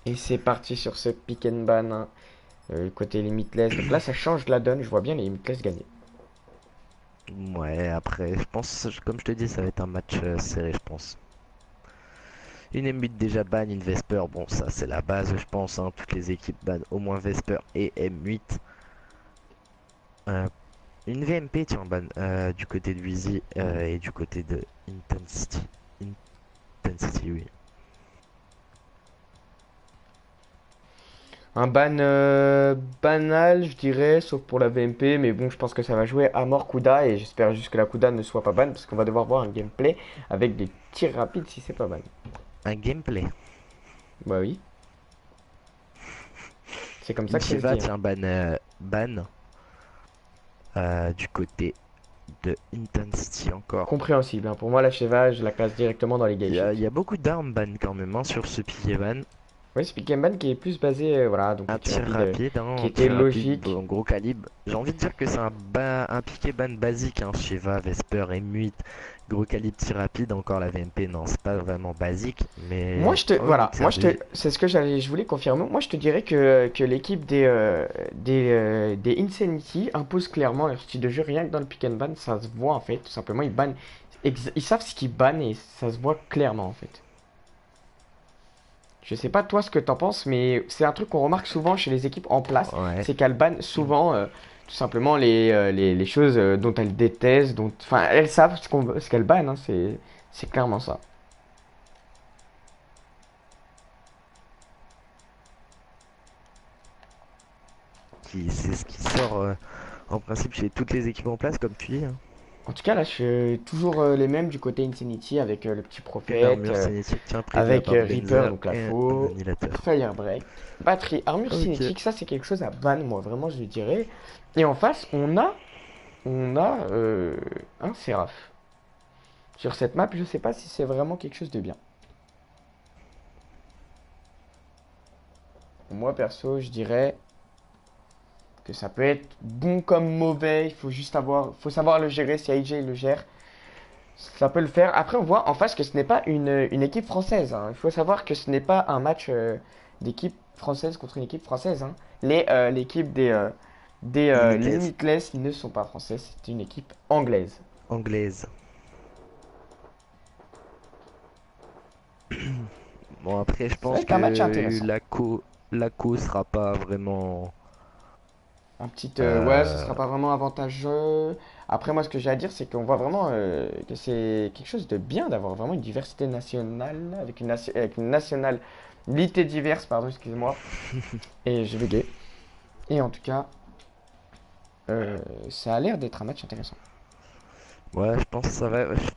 Et c'est parti sur ce pick and ban, hein, côté limitless. Donc là, ça change la donne. Je vois bien les limitless gagner. Ouais, après, je pense, comme je te dis, ça va être un match serré, je pense. Une M8 déjà ban, une Vesper, bon, ça c'est la base, je pense. Hein, toutes les équipes ban au moins Vesper et M8. Euh, une VMP, tiens, ban du côté de Wheezy et du côté de Intensity. Intensity, oui. Un ban banal, je dirais, sauf pour la VMP. Mais bon, je pense que ça va jouer à mort Kuda. Et j'espère juste que la Kuda ne soit pas ban. Parce qu'on va devoir voir un gameplay avec des tirs rapides si c'est pas ban. Un gameplay. Bah oui, c'est comme ça Une que ça se Shiva, dit, hein. tiens, ban du côté de Intensity encore. Compréhensible, hein. Pour moi, la Sheva, je la classe directement dans les gay Il shit. y a beaucoup d'armes ban quand même hein, sur ce pilier ban. Oui, c'est Pick and Ban qui est plus basé, voilà, donc Un le tir tir rapide, rapide, qui hein, un était tir rapide, logique. bon, gros calibre. J'ai envie de dire que c'est un piqué ban basique, hein, Shiva, Vesper, M8, gros calibre tir rapide, encore la VMP, non, c'est pas vraiment basique, Moi, mais je te, j'ai envie voilà, de moi, dire, c'est ce que je voulais confirmer. Moi, je te dirais que l'équipe des Insanity impose clairement leur style de jeu, rien que dans le pick and ban, ça se voit en fait, tout simplement, ils bannent, ils savent ce qu'ils bannent et ça se voit clairement en fait. Je sais pas toi ce que t'en penses, mais c'est un truc qu'on remarque souvent chez les équipes en place, ouais. c'est qu'elles bannent souvent tout simplement les choses dont elles détestent, dont, enfin, elles savent ce qu'elles bannent, hein, c'est clairement ça. C'est ce qui sort en principe chez toutes les équipes en place, comme tu dis. Hein. En tout cas, là, je suis toujours les mêmes du côté Insanity avec le petit Une prophète, armure cinétique, tiens, pris de la avec part de Reaper, Benzer donc la et un faux, annihilateur. Firebreak, batterie, armure Ok. cinétique, ça c'est quelque chose à ban, moi, vraiment, je dirais. Et en face, on a un Séraph. Sur cette map, je sais pas si c'est vraiment quelque chose de bien. Moi, perso, je dirais que ça peut être bon comme mauvais. Faut savoir le gérer. Si AJ le gère, ça peut le faire. Après, on voit en face que ce n'est pas une équipe française, hein. Il faut savoir que ce n'est pas un match d'équipe française contre une équipe française, hein. L'équipe des Limitless. Limitless ne sont pas françaises. C'est une équipe anglaise. Anglaise. Bon, après, je Ça va pense être un match que intéressant. la co sera pas vraiment. Un petit, ouais, ce euh, sera pas vraiment avantageux. Après, moi, ce que j'ai à dire, c'est qu'on voit vraiment que c'est quelque chose de bien d'avoir vraiment une diversité nationale, avec une nationalité diverse, pardon, excuse-moi. Et j'ai bugué. Et en tout cas, ça a l'air d'être un match intéressant. Ouais, je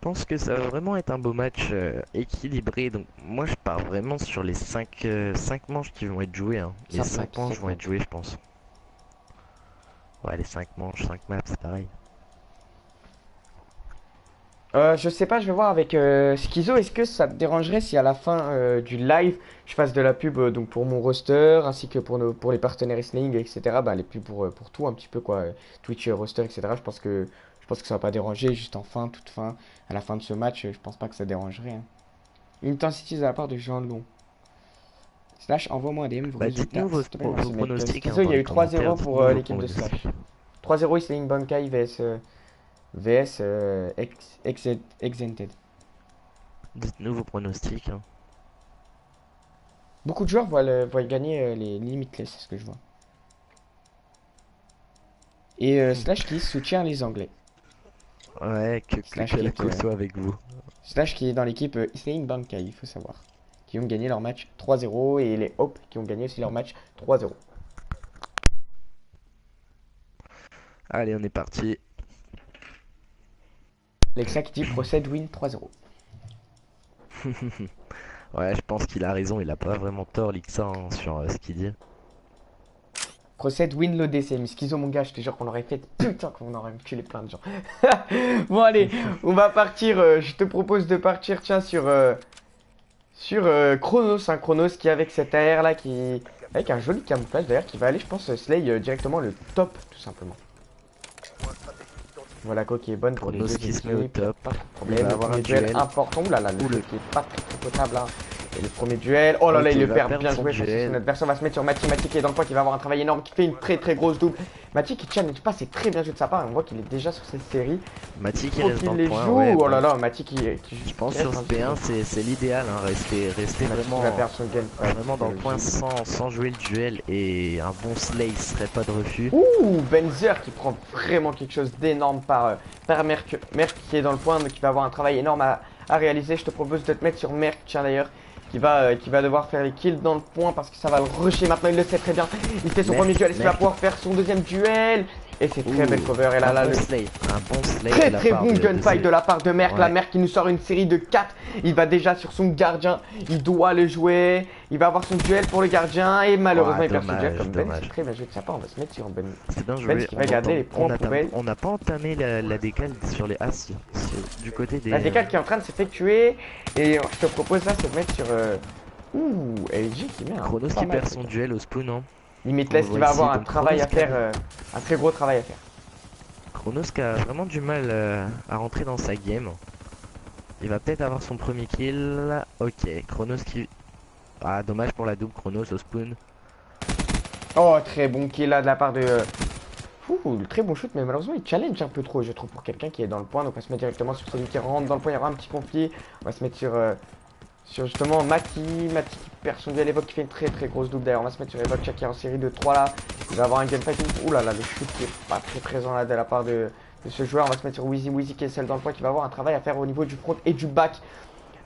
pense que ça va vraiment être un beau match équilibré. Donc, moi, je pars vraiment sur les 5 manches qui vont être jouées. Hein. Les 5 5 maps, manches 5 vont être maps. jouées, je pense. Ouais, les 5 manches, 5 maps, c'est pareil. Je sais pas, je vais voir avec Schizo. Est-ce que ça te dérangerait si à la fin du live, je fasse de la pub donc pour mon roster, ainsi que pour les partenaires Sling, etc. Bah, les pubs pour tout, un petit peu quoi. Twitch, roster, etc. Je pense que ça va pas déranger. Juste en fin, toute fin, à la fin de ce match, je pense pas que ça dérangerait, hein. Intensity de la part de Jean Long. Slash, envoie-moi un DM, vos Bah, résultats, dites-nous s'il te plaît, vos merci mec. pronostics hein, Schizo, il dans y a les eu commentaires. 3-0 pour Dites-nous vos l'équipe de pronostics. Slash. 3-0 Sling Bankai VS Exented. Dites-nous vos pronostics. Hein. Beaucoup de joueurs voient gagner les Limitless, c'est ce que je vois. Et Slash qui soutient les Anglais. Ouais, Slash que qui la est, co soit avec vous. Slash qui est dans l'équipe Isling Bankai, il faut savoir. Qui ont gagné leur match 3-0 et les Hope qui ont gagné aussi leur match 3-0. Allez, on est parti. Lexa qui dit procède win 3-0. Ouais, je pense qu'il a raison. Il a pas vraiment tort, Lixa, hein, sur ce qu'il dit. Procède win l'ODC. Mais Schizo, mon gars, je te jure qu'on aurait fait. Putain, qu'on aurait tué plein de gens. Bon, allez, on va partir. Je te propose de partir, tiens, sur Chronos. Un Chronos qui, avec cet AR là, avec un joli camouflage d'ailleurs, qui va aller, je pense, slay directement le top, tout simplement. Voilà, quoi qui est bonne pour les Chronos deux qui se met au équipes, y a top. pas trop de Il va problème. Le avoir un premier duel duel. important. Oulala, le Ou jeu le qui est pas très très potable, hein. Et le premier duel, oh là là, Ok, il le va perd, perdre bien son joué. duel. Notre adversaire va se mettre sur Mati, Mati qui est dans le point, qui va avoir un travail énorme, qui fait une très grosse double. Mati qui challenge pas, c'est très bien joué de sa part, et on voit qu'il est déjà sur cette série. Mati qui Faut reste qu'il dans le les point, joue, ouais, oh là bon. là, Mati Je pense qui sur reste ce un P1 petit peu. c'est l'idéal, hein, rester Mati qui vraiment, va perdre son game. vraiment dans le point sans jouer le duel et un bon slay serait pas de refus. Ouh, Benzer qui prend vraiment quelque chose d'énorme par Merck. Merck qui est dans le point, mais qui va avoir un travail énorme à réaliser. Je te propose de te mettre sur Merck, tiens d'ailleurs, qui va devoir faire les kills dans le point parce que ça va le rusher maintenant. Il le sait très bien. Il fait son premier duel. Est-ce qu'il va pouvoir faire son deuxième duel? Et c'est très belle cover. Et là, un bon slay très bon gunfight de la part de Merck. Ouais. La Merck qui nous sort une série de 4. Il va déjà sur son gardien. Il doit le jouer. Il va avoir son duel pour le gardien. Et malheureusement, il perd son duel comme Ben. C'est très bien joué de sa part. On va se mettre sur Ben. C'est bien Ben joué. qui va garder les points poubelles. On n'a pas entamé la décale sur les As du côté des. La décale qui est en train de s'effectuer. Et je te propose là, c'est de mettre sur. Ouh, LG qui met un. Chronos qui perd son duel au spawn. Hein. Limitless qui va avoir un travail à faire. Un très gros travail à faire. Chronos qui a vraiment du mal à rentrer dans sa game. Il va peut-être avoir son premier kill. Ok, Chronos qui. Ah, dommage pour la double Chronos au spawn. Oh, très bon kill là de la part de. Ouh, très bon shoot, mais malheureusement il challenge un peu trop, je trouve, pour quelqu'un qui est dans le point. Donc on va se mettre directement sur celui qui rentre dans le point. Il y aura un petit conflit. On va se mettre sur justement Mati qui perd son duel. Evoque qui fait une très grosse double. D'ailleurs, on va se mettre sur Evoque qui est en série de 3 là. Il va avoir un gunfight. Ouh là là, le shoot qui est pas très présent là de la part de ce joueur. On va se mettre sur Wheezy qui est seul dans le point, qui va avoir un travail à faire au niveau du front et du back.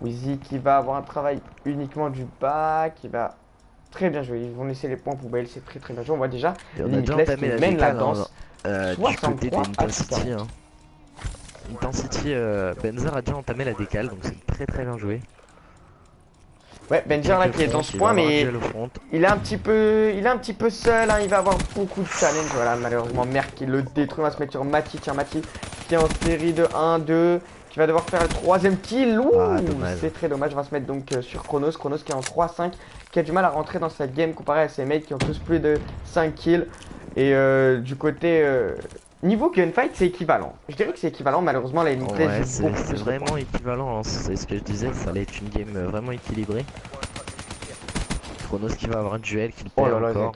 Wheezy qui va avoir un travail uniquement du back. Qui va très bien jouer. Ils vont laisser les points poubelles. C'est très bien joué. On voit déjà Limitless qui mène la danse. Du côté d'Intensity. Hein. Intensity, Benzer a déjà entamé la décale, donc c'est très bien joué. Ouais, Benzer là qui est dans ce point, mais il est un petit peu seul, hein. Il va avoir beaucoup de challenge. Voilà, malheureusement Merck qui le détruit. On va se mettre sur Mati, tiens Mati qui est en série de 1-2, qui va devoir faire le troisième kill. Ouh, c'est très dommage. On va se mettre donc sur Chronos qui est en 3-5, qui a du mal à rentrer dans cette game comparé à ses mates qui ont tous plus de 5 kills. Et du côté niveau gunfight, c'est équivalent. Je dirais que c'est équivalent. Malheureusement, la Limitless ouais, c'est vraiment équivalent. Hein. C'est ce que je disais, ça allait être une game vraiment équilibrée. Chronos qui va avoir un duel qui le perd encore.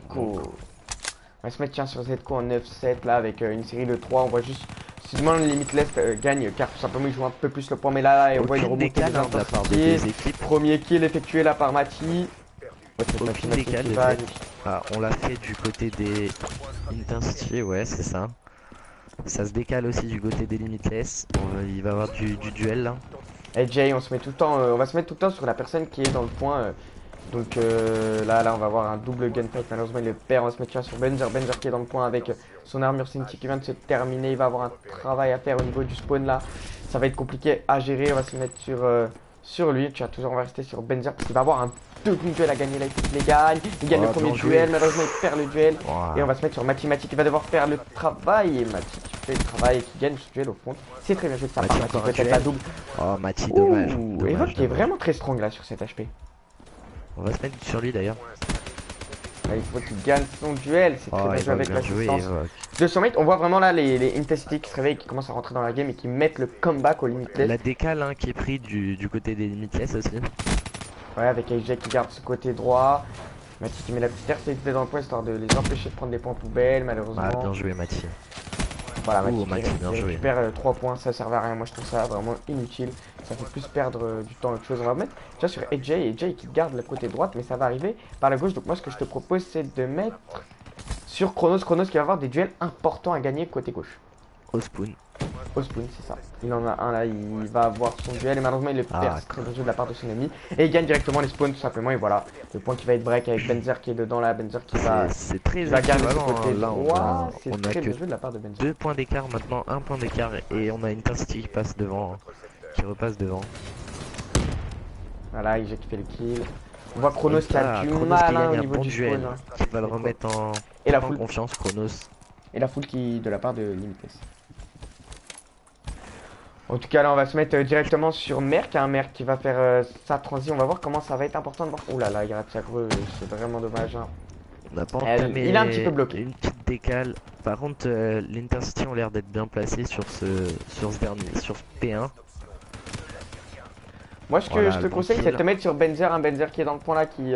On va se mettre tiens sur Zco en 9-7 là avec une série de 3. On voit juste si demain Limitless gagne car tout simplement il joue un peu plus le point. Mais là, on voit une remontée de la part des équipes. Premier kill effectué là par Mati. Aucune décale. Ah, on l'a fait du côté des Intensity, ouais, c'est ça. Ça se décale aussi du côté des Limitless. Il va y avoir du duel là. Et Jay, on se met tout le temps, on va se mettre tout le temps sur la personne qui est dans le point. Donc là, on va avoir un double gunfight. Malheureusement, il le perd. On va se mettre sur Benzer qui est dans le point avec son armure Cinti qui vient de se terminer. Il va avoir un travail à faire au niveau du spawn là. Ça va être compliqué à gérer. On va se mettre sur lui. Tu as toujours, on va rester sur Benzer parce qu'il va avoir un deuxième duel à gagner là. Il faut qu'il les gagne. Il gagne le premier duel. Malheureusement, il perd le duel. Et on va se mettre sur Mati qui va devoir faire le travail. Et Mati qui fait le travail et qui gagne ce duel au fond. C'est très bien joué de sa part. Mati peut-être la double. Oh, Mati, dommage. Evoque qui est vraiment très strong là sur cet HP. On va se mettre sur lui d'ailleurs. Il faut qu'il gagne son duel. C'est très bien joué avec l'assistance de son mate. On voit vraiment là les Intensity qui se réveillent, qui commencent à rentrer dans la game et qui mettent le comeback au Limitless. La décale hein, qui est pris du côté des Limitless aussi. Ouais, avec AJ qui garde ce côté droit. Mati qui met la petite RCT dans le point histoire de les empêcher de prendre des points poubelles, malheureusement. Ah, bien joué Mati. Voilà, Mati qui récupère 3 points, ça servait à rien. Moi je trouve ça vraiment inutile. Ça fait plus perdre du temps autre chose. On va mettre déjà sur AJ qui garde le côté droite, mais ça va arriver par la gauche. Donc moi ce que je te propose c'est de mettre sur Chronos qui va avoir des duels importants à gagner côté gauche. Au spawn. Au spawn, c'est ça. Il en a un là, il va avoir son duel et malheureusement il le perd. C'est très bien joué de la part de son ami. Et il gagne directement les spawns tout simplement. Et voilà, le point qui va être break avec Benzer qui est dedans là. Benzer qui va garder ce côté droit. C'est très bien joué de la part de Benzer. 2 points d'écart maintenant, 1 point d'écart. Et on a une Intensity qui passe devant, qui repasse devant. Voilà, il qui fait le kill. On voit Chronos qui a du mal au niveau du spawn. Qui va le remettre en confiance, Chronos. Et la foule qui de la part de Limitless. En tout cas là on va se mettre directement sur Merck, un Merck qui va faire sa transition. On va voir comment ça va être important de voir. Ouh là là, il rate sa creux, c'est vraiment dommage hein. On n'a pas entamé il est un petit peu bloqué. Une petite décale. Par contre l'Intensity ont l'air d'être bien placés sur ce dernier, sur ce P1. Moi, ce que Voilà, je te le bon conseille, c'est kill. de te mettre sur Benzer, un Benzer qui est dans le point là, qui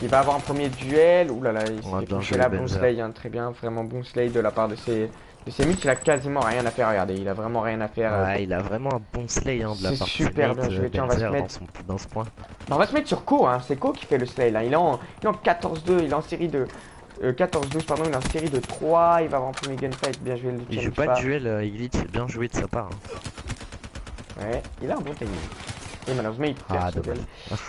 va avoir un premier duel. Ouh là là, il s'est On va fait bien toucher jouer là, bon Benzer. slay, hein, très bien, vraiment bon slay de la part de ses mates. Il a quasiment rien à faire, regardez, il a vraiment rien à faire. Ouais, il a vraiment un bon slay hein, de la C'est part de super bien teammate joué, tiens, on va se Benzer mettre. dans ce point. Bah, on va se mettre sur Ko, hein. C'est Ko qui fait le slay là. Il est en 14-2, il est en série de. 14-12, pardon, il est en série de 3. Il va avoir un premier gunfight, bien joué le Il joue challenge pas de pas. duel, il glitch, c'est bien joué de sa part. Ouais, il a un bon timing. Et malheureusement, il perd Ah, ce dommage.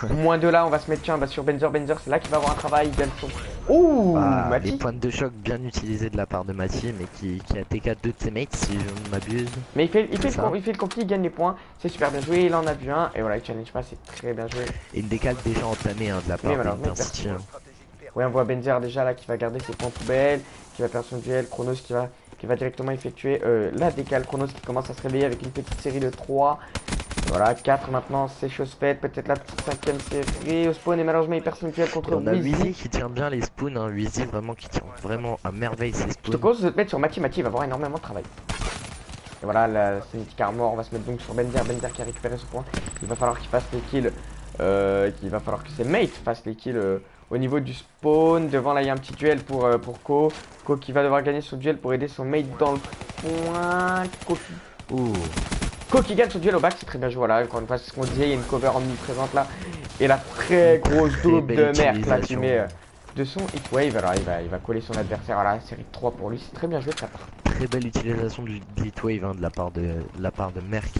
duel. Moins de là, on va se mettre tiens, bah, sur Benzer. Benzer, c'est là qu'il va avoir un travail. Il gagne son. Ouh, Ah, les Mati. points de choc bien utilisés de la part de Mati, mais qui a TK 2 de ses mates si je ne m'abuse. Mais C'est ça. il fait le conflit, il gagne les points. C'est super bien joué, il en a vu un. Et voilà, il challenge pas, c'est très bien joué. Et une décale déjà entamée hein, de la part malheureusement, d'Intensity. Hein. Ouais, on voit Benzer déjà là qui va garder ses points poubelles, qui va perdre son duel. Chronos qui va directement effectuer la décale. Chronos qui commence à se réveiller avec une petite série de 3. Voilà, 4 maintenant, c'est chose faite. Peut-être la petite 5ème série au spawn. Et malheureusement, il perd son duel contre Et on a Wheezy. Wheezy qui tient bien les spawns. Hein. Wheezy vraiment qui tient vraiment à merveille ses Je te spawns. conseille de te mettre sur Mati. Mati va avoir énormément de travail. Et voilà, la Cinétique Armor, on va se mettre donc sur Benzer. Benzer qui a récupéré ce point. Il va falloir qu'il fasse les kills. Il va falloir que ses mates fassent les kills au niveau du spawn. Devant, là, il y a un petit duel pour Ko. Ko qui va devoir gagner son duel pour aider son mate dans le point. Ouh. Ko qui gagne son duel au back, c'est très bien joué. Voilà, encore une fois, c'est ce qu'on disait. Il y a une cover omniprésente là. Et la très grosse double belle de Merc là qui utilisation. met de son hitwave. Alors, il va coller son adversaire. Voilà, série de 3 pour lui. C'est très bien joué de sa part. Très belle utilisation du Heatwave hein, de la part de Merc.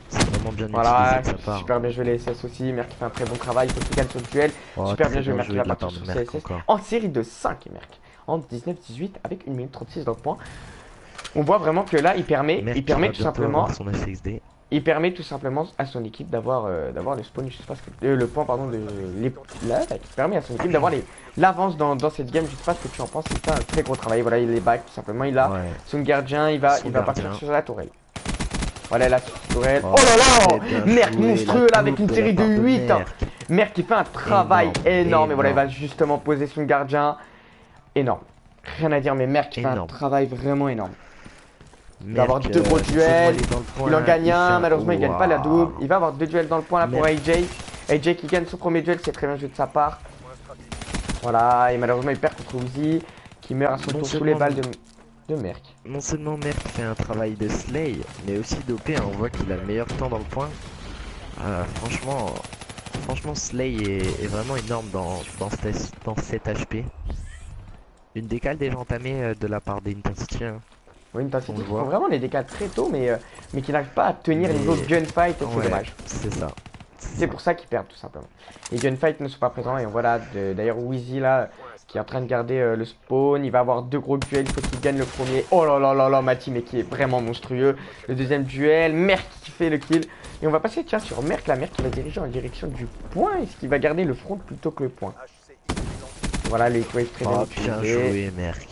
C'est vraiment bien Voilà, utilisé de sa part. super bien joué les SS aussi. Merc qui fait un très bon travail. Faut qu'il gagne son duel. Oh, Super très bien joué, Merc qui va de la partir part de sur Merc CSS. encore. En série de 5, Merc. En 19-18 avec 1 minute 36 dans le point. On voit vraiment que là, il permet Merc tout qui va bientôt simplement. avoir son FXD. Il permet tout simplement à son équipe d'avoir le spawn, je sais pas ce que, le point pardon de là, qui permet à son équipe d'avoir l'avance dans cette game. Je sais pas ce que tu en penses, c'est un très gros travail. Voilà, il est back tout simplement, il a Ouais. son gardien, il va partir gardien. sur la tourelle. Voilà la tourelle. Oh, Oh là là, très bien Merc joué, monstrueux la là avec une double de série la de part de 8. Merc. Merc qui fait un travail énorme. Et voilà, il va énorme. justement poser son gardien. Énorme. Rien à dire, mais Merc qui fait un Énorme. travail vraiment énorme. Merc, avoir deux gros seulement duels, il est dans le point, il en gagne fait un, malheureusement il gagne pas la double. Waouh. Il va avoir 2 duels dans le point là pour Merc. AJ. AJ qui gagne son premier duel, c'est très bien joué de sa part. Voilà, et malheureusement il perd contre Uzi, qui meurt à son Non tour sous les seulement- balles de Merc. Non seulement Merc fait un travail de slay, mais aussi d'OP, hein, on voit qu'il a le meilleur temps dans le point. Franchement Slay est vraiment énorme dans cet HP. Une décale déjà entamée de la part d'Intensity. Hein. Oui, une Intensity On le qui voit. font vraiment les dégâts très tôt, mais qui n'arrive pas à tenir Mais- niveau gunfight, et c'est Ouais, dommage. c'est ça. C'est pour ça qu'ils perdent tout simplement. Les gunfights ne sont pas présents et on voit là d'ailleurs Wheezy là qui est en train de garder le spawn. Il va avoir 2 gros duels, il faut qu'il gagne le premier. Oh là là là là, Mati mais qui est vraiment monstrueux. Le deuxième duel, Merc qui fait le kill. Et on va passer tiens sur Merc, la Merc qui va diriger en direction du point. Est-ce qu'il va garder le front plutôt que le point? Voilà les hitwaves très bien Oh, bien utilisés. joué Merc.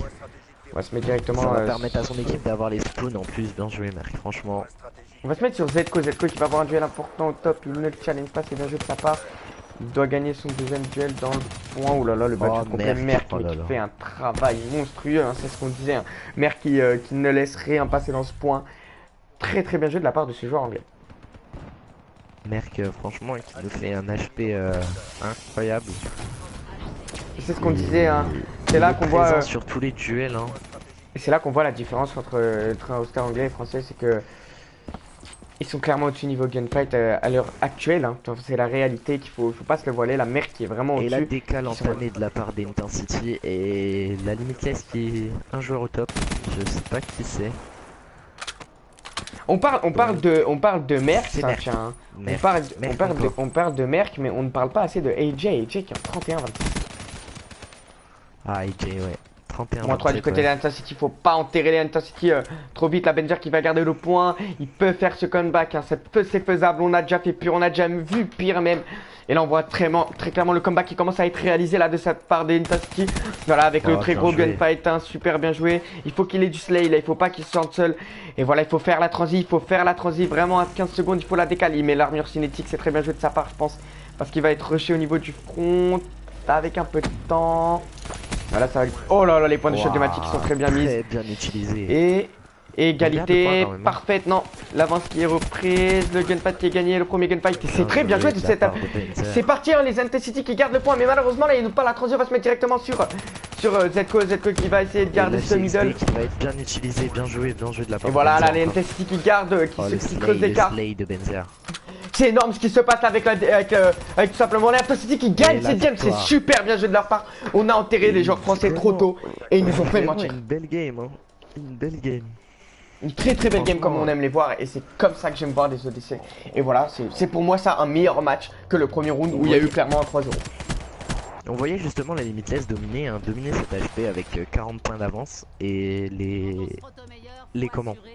On va se mettre directement. Ça va permettre à son équipe d'avoir les spawns en plus. Bien joué Merc, franchement. On va se mettre sur Zco qui va avoir un duel important au top. Il ne le challenge pas, c'est bien joué de sa part. Il doit gagner son deuxième duel dans le point. Ouh là là, le battu Oh, complet Merc. Merc Oh mais là qui là. fait un travail monstrueux, hein, c'est ce qu'on disait. Hein. Merc qui ne laisse rien passer dans ce point. Très très bien joué de la part de ce joueur anglais. Merc, franchement, qui nous fait un HP incroyable. C'est ce qu'on disait. Hein. C'est là qu'on voit. Sur tous les duels. Hein. Et c'est là qu'on voit la différence entre un hoster anglais et français, c'est que ils sont clairement au-dessus niveau gunfight à l'heure actuelle. Hein. C'est la réalité qu'il faut pas se le voiler. La Merc qui est vraiment Et la au-dessus. décale Ils sont- entamée de la part d'Intensity et la Limitless qui est un joueur au top. Je sais pas qui c'est. On parle de Merc, C'est ça, Merc. tiens. Hein. Merc. Merc On parle de Merc, mais on ne parle pas assez de AJ. AJ qui est en 31-26. Ah, AJ, ouais. 31. Moins 3 du côté de l'Intensity, faut pas enterrer l'Intensity trop vite. La Benzer qui va garder le point, il peut faire ce comeback, hein. C'est faisable. On a déjà fait pire, on a déjà vu pire même. Et là on voit très clairement le comeback qui commence à être réalisé là de cette part des Intensity. Voilà, avec le très bien gros joué. gunfight, hein, super bien joué. Il faut qu'il ait du slay là, il faut pas qu'il se sente seul. Et voilà, il faut faire la transi, vraiment à 15 secondes, il faut la décaler. Il met l'armure cinétique, c'est très bien joué de sa part je pense. Parce qu'il va être rushé au niveau du front, avec un peu de temps. Voilà, ça va... Oh là là, les points de shot de Mati qui sont très bien mis. Très bien utilisé. Et Et On perd de points égalité quand même, hein. parfaite, non. L'avance qui est reprise, le gunfight qui est gagné, le premier gunfight. C'est très bien joué de de la cette. part de Benzer. C'est parti, hein, les Intensity qui gardent le point, mais malheureusement là, il nous pas la transition va se mettre directement sur Zco qui va essayer de Et garder là, ce c'est middle. XP qui va être bien utilisé, bien joué de la part Et de voilà, là, Benzer les encore. Intensity qui gardent, Oh, qui creusent le l'écart. slay de Benzer. C'est énorme ce qui se passe avec, avec tout simplement les Intensity qui gagnent la cette game. C'est victoire. super bien joué de leur part. On a enterré les joueurs français trop tôt et ils nous ont fait Vraiment mentir. une belle game, hein. Une belle game. Une très très belle game comme on aime les voir et c'est comme ça que j'aime voir les ODC. Et voilà, c'est pour moi ça un meilleur match que le premier round où il y a eu clairement un 3-0. On voyait justement la Limitless dominer, hein, dominer cette HP avec 40 points d'avance et les comment